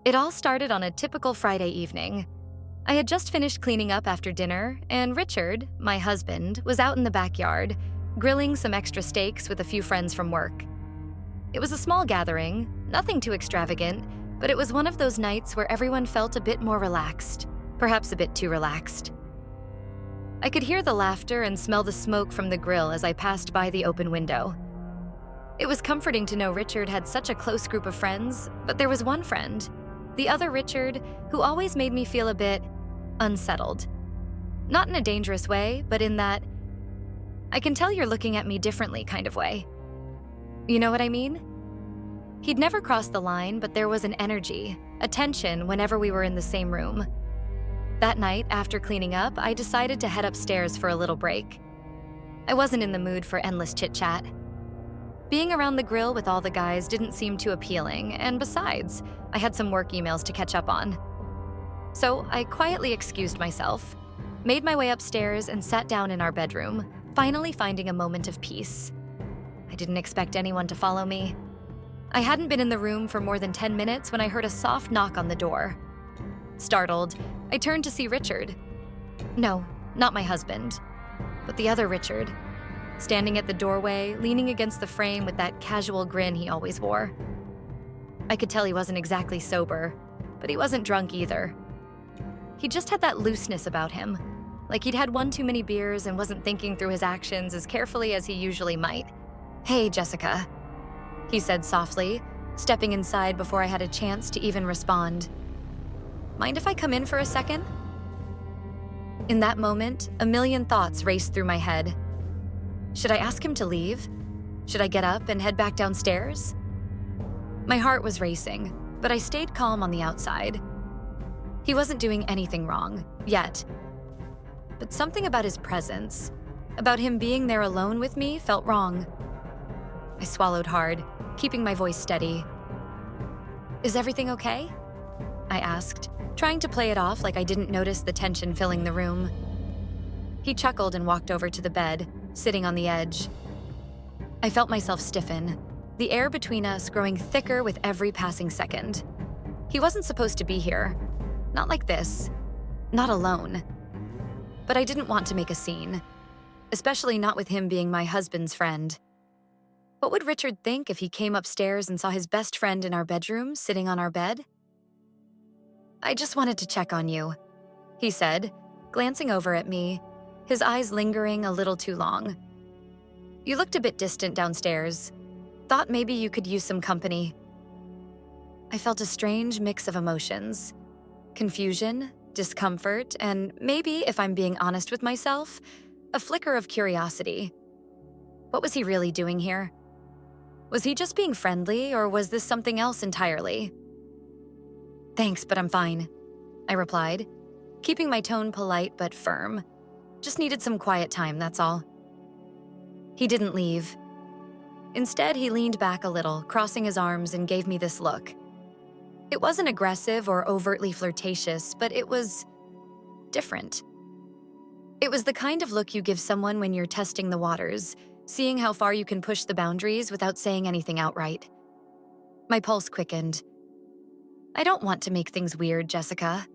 It all started on a typical Friday evening. I had just finished cleaning up after dinner, and Richard, my husband, was out in the backyard, grilling some extra steaks with a few friends from work. It was a small gathering, nothing too extravagant, but it was one of those nights where everyone felt a bit more relaxed, perhaps a bit too relaxed. I could hear the laughter and smell the smoke from the grill as I passed by the open window. It was comforting to know Richard had such a close group of friends, but there was one friend, the other Richard, who always made me feel a bit unsettled. Not in a dangerous way, but in that, I can tell you're looking at me differently kind of way. You know what I mean? He'd never crossed the line, but there was an energy, a tension whenever we were in the same room. That night, after cleaning up, I decided to head upstairs for a little break. I wasn't in the mood for endless chit-chat. Being around the grill with all the guys didn't seem too appealing, and besides, I had some work emails to catch up on. So I quietly excused myself, made my way upstairs, and sat down in our bedroom, finally finding a moment of peace. I didn't expect anyone to follow me. I hadn't been in the room for more than 10 minutes when I heard a soft knock on the door. Startled, I turned to see Richard. No, not my husband, but the other Richard, standing at the doorway, leaning against the frame with that casual grin he always wore. I could tell he wasn't exactly sober, but he wasn't drunk either. He just had that looseness about him, like he'd had one too many beers and wasn't thinking through his actions as carefully as he usually might. "Hey, Jessica," he said softly, stepping inside before I had a chance to even respond. "Mind if I come in for a second?" In that moment, a million thoughts raced through my head. Should I ask him to leave? Should I get up and head back downstairs? My heart was racing, but I stayed calm on the outside. He wasn't doing anything wrong, yet. But something about his presence, about him being there alone with me, felt wrong. I swallowed hard, keeping my voice steady. "Is everything okay?" I asked, trying to play it off like I didn't notice the tension filling the room. He chuckled and walked over to the bed, sitting on the edge. I felt myself stiffen, the air between us growing thicker with every passing second. He wasn't supposed to be here. Not like this. Not alone. But I didn't want to make a scene, especially not with him being my husband's friend. What would Richard think if he came upstairs and saw his best friend in our bedroom sitting on our bed? "I just wanted to check on you," he said, glancing over at me, his eyes lingering a little too long. "You looked a bit distant downstairs. Thought maybe you could use some company." I felt a strange mix of emotions. Confusion, discomfort, and maybe, if I'm being honest with myself, a flicker of curiosity. What was he really doing here? Was he just being friendly, or was this something else entirely? "Thanks, but I'm fine," I replied, keeping my tone polite but firm. Just needed some quiet time, that's all. He didn't leave. Instead, he leaned back a little, crossing his arms, and gave me this look. It wasn't aggressive or overtly flirtatious, but it was different. It was the kind of look you give someone when you're testing the waters, seeing how far you can push the boundaries without saying anything outright. My pulse quickened. "I don't want to make things weird, Jessica,"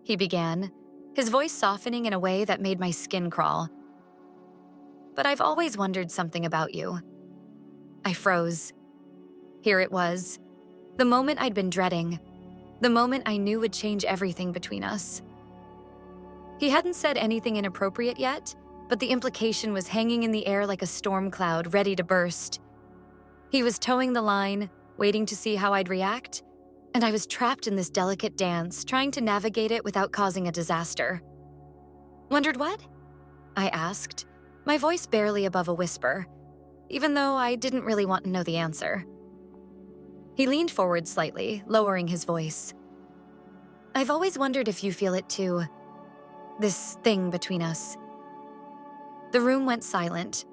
he began, his voice softening in a way that made my skin crawl. "But I've always wondered something about you." I froze. Here it was, the moment I'd been dreading, the moment I knew would change everything between us. He hadn't said anything inappropriate yet, but the implication was hanging in the air like a storm cloud ready to burst. He was towing the line, waiting to see how I'd react, and I was trapped in this delicate dance, trying to navigate it without causing a disaster. "Wondered what?" I asked, my voice barely above a whisper, even though I didn't really want to know the answer. He leaned forward slightly, lowering his voice. "I've always wondered if you feel it too. This thing between us." The room went silent.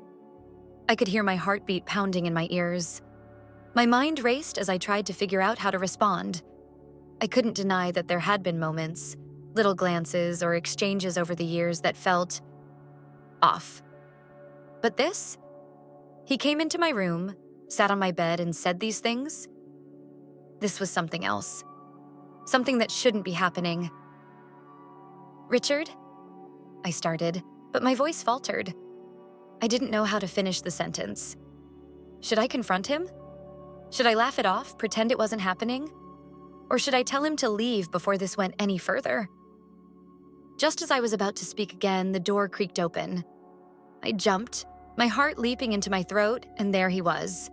I could hear my heartbeat pounding in my ears. My mind raced as I tried to figure out how to respond. I couldn't deny that there had been moments, little glances or exchanges over the years that felt off. But this? He came into my room, sat on my bed, and said these things? This was something else. something that shouldn't be happening. "Richard?" I started, but my voice faltered. I didn't know how to finish the sentence. Should I confront him? Should I laugh it off, pretend it wasn't happening? Or should I tell him to leave before this went any further? Just as I was about to speak again, the door creaked open. I jumped, my heart leaping into my throat, and there he was.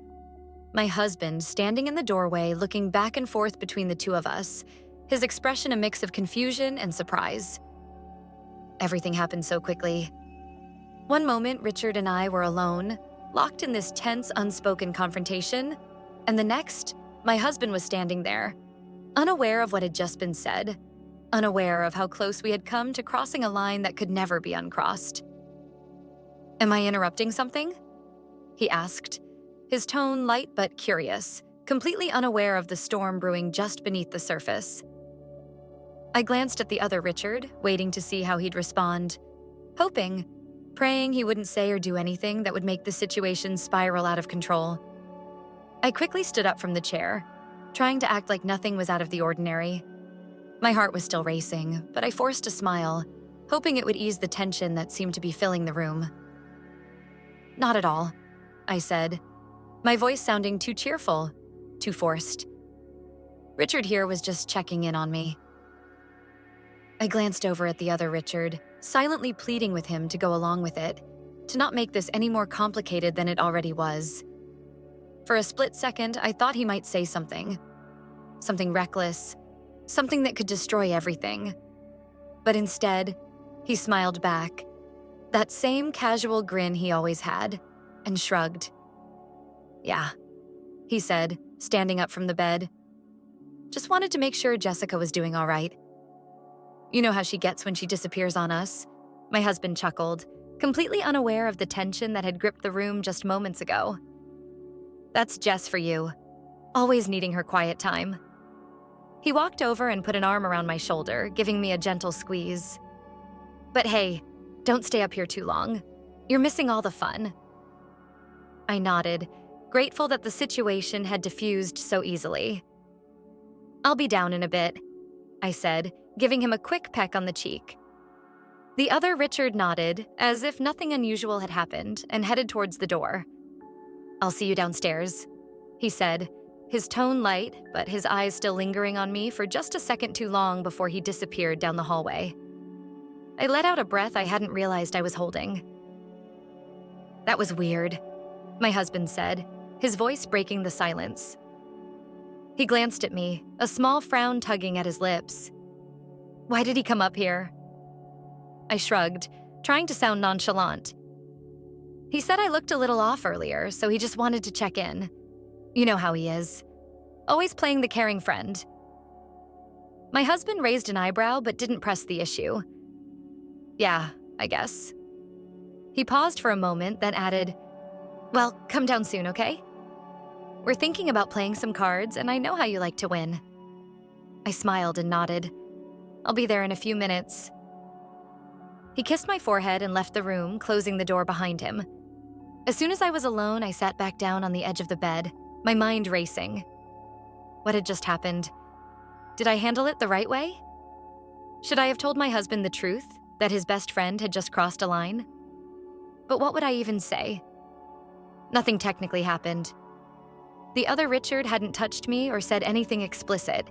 My husband, standing in the doorway, looking back and forth between the two of us, his expression a mix of confusion and surprise. Everything happened so quickly. One moment, Richard and I were alone, locked in this tense, unspoken confrontation, and the next, my husband was standing there, unaware of what had just been said, unaware of how close we had come to crossing a line that could never be uncrossed. "Am I interrupting something?" he asked, his tone light but curious, completely unaware of the storm brewing just beneath the surface. I glanced at the other Richard, waiting to see how he'd respond, hoping, praying he wouldn't say or do anything that would make the situation spiral out of control. I quickly stood up from the chair, trying to act like nothing was out of the ordinary. My heart was still racing, but I forced a smile, hoping it would ease the tension that seemed to be filling the room. "Not at all," I said, my voice sounding too cheerful, too forced. Richard here was just checking in on me. I glanced over at the other Richard, silently pleading with him to go along with it, to not make this any more complicated than it already was. For a split second, I thought he might say something. Something reckless, something that could destroy everything. But instead, he smiled back, that same casual grin he always had, and shrugged. "Yeah," he said, standing up from the bed. "Just wanted to make sure Jessica was doing all right. You know how she gets when she disappears on us," my husband chuckled, completely unaware of the tension that had gripped the room just moments ago. "That's Jess for you, always needing her quiet time." He walked over and put an arm around my shoulder, giving me a gentle squeeze. "But hey, don't stay up here too long. You're missing all the fun." I nodded, grateful that the situation had diffused so easily. "I'll be down in a bit," I said, giving him a quick peck on the cheek. The other Richard nodded, as if nothing unusual had happened, and headed towards the door. "I'll see you downstairs," he said, his tone light, but his eyes still lingering on me for just a second too long before he disappeared down the hallway. I let out a breath I hadn't realized I was holding. "That was weird," my husband said, his voice breaking the silence. He glanced at me, a small frown tugging at his lips. "Why did he come up here?" I shrugged, trying to sound nonchalant. "He said I looked a little off earlier, so he just wanted to check in. You know how he is. Always playing the caring friend." My husband raised an eyebrow but didn't press the issue. "Yeah, I guess." He paused for a moment, then added, "Well, come down soon, okay? We're thinking about playing some cards, and I know how you like to win." I smiled and nodded. "I'll be there in a few minutes." He kissed my forehead and left the room, closing the door behind him. As soon as I was alone, I sat back down on the edge of the bed, my mind racing. What had just happened? Did I handle it the right way? Should I have told my husband the truth, that his best friend had just crossed a line? But what would I even say? Nothing technically happened. The other Richard hadn't touched me or said anything explicit,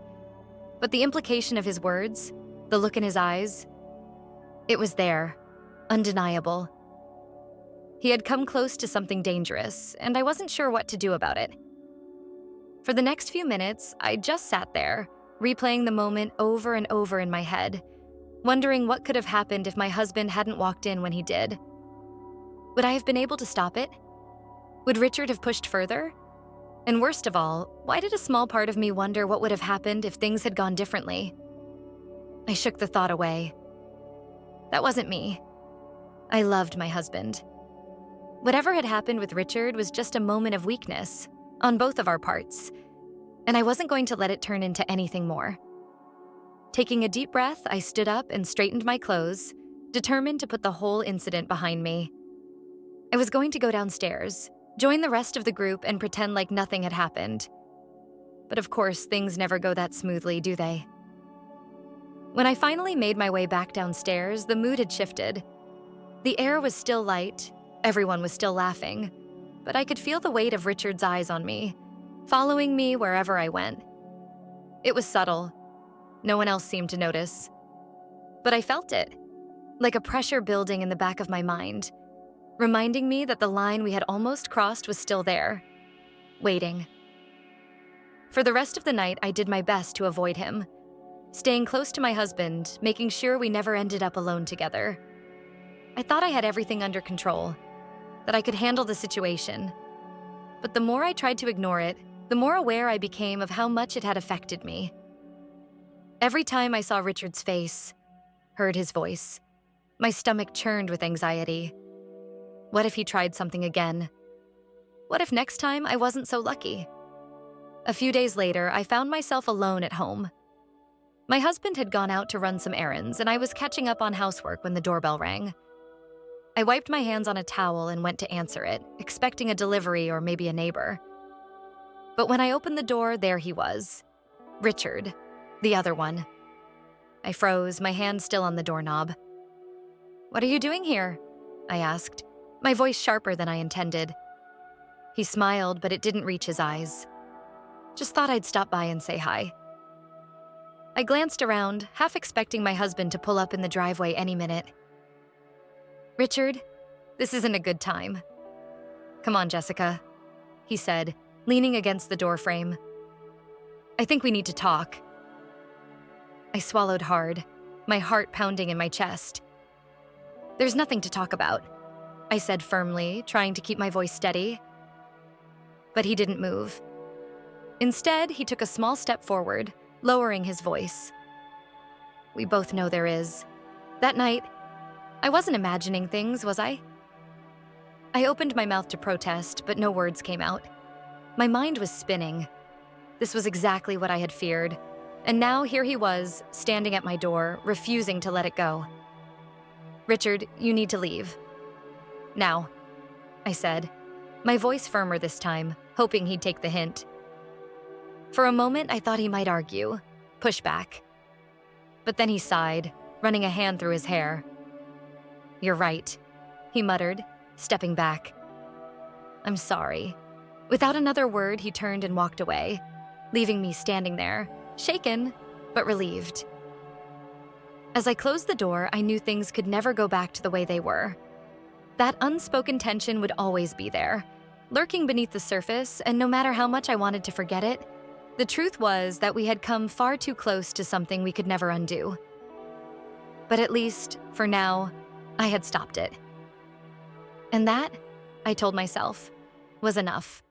but the implication of his words, the look in his eyes, it was there, undeniable. He had come close to something dangerous, and I wasn't sure what to do about it. For the next few minutes, I just sat there, replaying the moment over and over in my head, wondering what could have happened if my husband hadn't walked in when he did. Would I have been able to stop it? Would Richard have pushed further? And worst of all, why did a small part of me wonder what would have happened if things had gone differently? I shook the thought away. That wasn't me. I loved my husband. Whatever had happened with Richard was just a moment of weakness, on both of our parts, and I wasn't going to let it turn into anything more. Taking a deep breath, I stood up and straightened my clothes, determined to put the whole incident behind me. I was going to go downstairs, join the rest of the group, and pretend like nothing had happened. But of course, things never go that smoothly, do they? When I finally made my way back downstairs, the mood had shifted. The air was still light, everyone was still laughing, but I could feel the weight of Richard's eyes on me, following me wherever I went. It was subtle. No one else seemed to notice. But I felt it, like a pressure building in the back of my mind, reminding me that the line we had almost crossed was still there, waiting. For the rest of the night, I did my best to avoid him, staying close to my husband, making sure we never ended up alone together. I thought I had everything under control, that I could handle the situation. But the more I tried to ignore it, the more aware I became of how much it had affected me. Every time I saw Richard's face, heard his voice, my stomach churned with anxiety. What if he tried something again? What if next time I wasn't so lucky? A few days later, I found myself alone at home. My husband had gone out to run some errands, and I was catching up on housework when the doorbell rang. I wiped my hands on a towel and went to answer it, expecting a delivery or maybe a neighbor. But when I opened the door, there he was. Richard, the other one. I froze, my hand still on the doorknob. "What are you doing here?" I asked, my voice sharper than I intended. He smiled, but it didn't reach his eyes. "Just thought I'd stop by and say hi." I glanced around, half expecting my husband to pull up in the driveway any minute. "Richard, this isn't a good time." "Come on, Jessica," he said, leaning against the doorframe. "I think we need to talk." I swallowed hard, my heart pounding in my chest. "There's nothing to talk about," I said firmly, trying to keep my voice steady. But he didn't move. Instead, he took a small step forward, lowering his voice. "We both know there is. That night, I wasn't imagining things, was I?" I opened my mouth to protest, but no words came out. My mind was spinning. This was exactly what I had feared, and now here he was, standing at my door, refusing to let it go. "Richard, you need to leave. Now," I said, my voice firmer this time, hoping he'd take the hint. For a moment, I thought he might argue, push back. But then he sighed, running a hand through his hair. "You're right," he muttered, stepping back. "I'm sorry." Without another word, he turned and walked away, leaving me standing there, shaken, but relieved. As I closed the door, I knew things could never go back to the way they were. That unspoken tension would always be there, lurking beneath the surface, and no matter how much I wanted to forget it, the truth was that we had come far too close to something we could never undo. But at least, for now, I had stopped it. And that, I told myself, was enough.